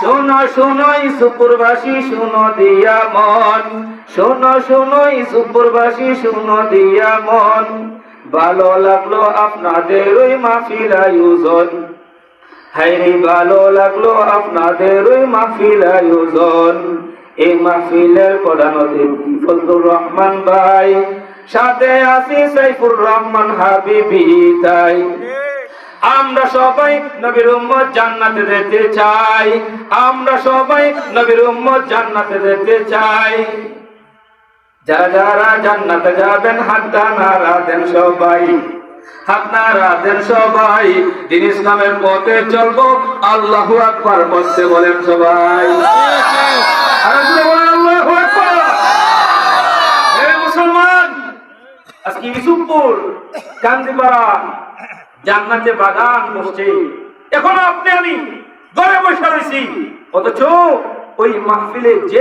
শোনো শোনো ইসুপুরবাসী শুনো দিয়া মন, শোনো শোনো ইসুপুরবাসী শুনো দিয়া মন, ভালো লাগলো আপনাদের ওই মাহফিল আয়োজন, হায়রে ভালো লাগলো আপনাদের ওই মাহফিল আয়োজন। এই মাহফিলের প্রধান অতিথি ফজলুর রহমান ভাই, সাথে আছি সাইফুর রহমান হাবিবি তাই। আমরা সবাই নবীর উম্মত জান্নাতে যেতে চাই, আমরা সবাই নবীর উম্মত জান্নাতে যেতে চাই। যারা যারা জান্নাতে যাবেন হাতটা নাড়া দেন সবাই, হাত নাড়া দেন সবাই। দিন ইসলামের পথে চলবো, আল্লাহু আকবার বলতে বলেন সবাই। আর বলেন আল্লাহু আকবার। হে মুসলমান, আজকে ইউসুফপুর কান্দিপাড়া জান্নাতে বাগান বসছে, এখন আপনি আমি ঘরে বসে রয়েছি, অথচ ওই মাহফিলে যে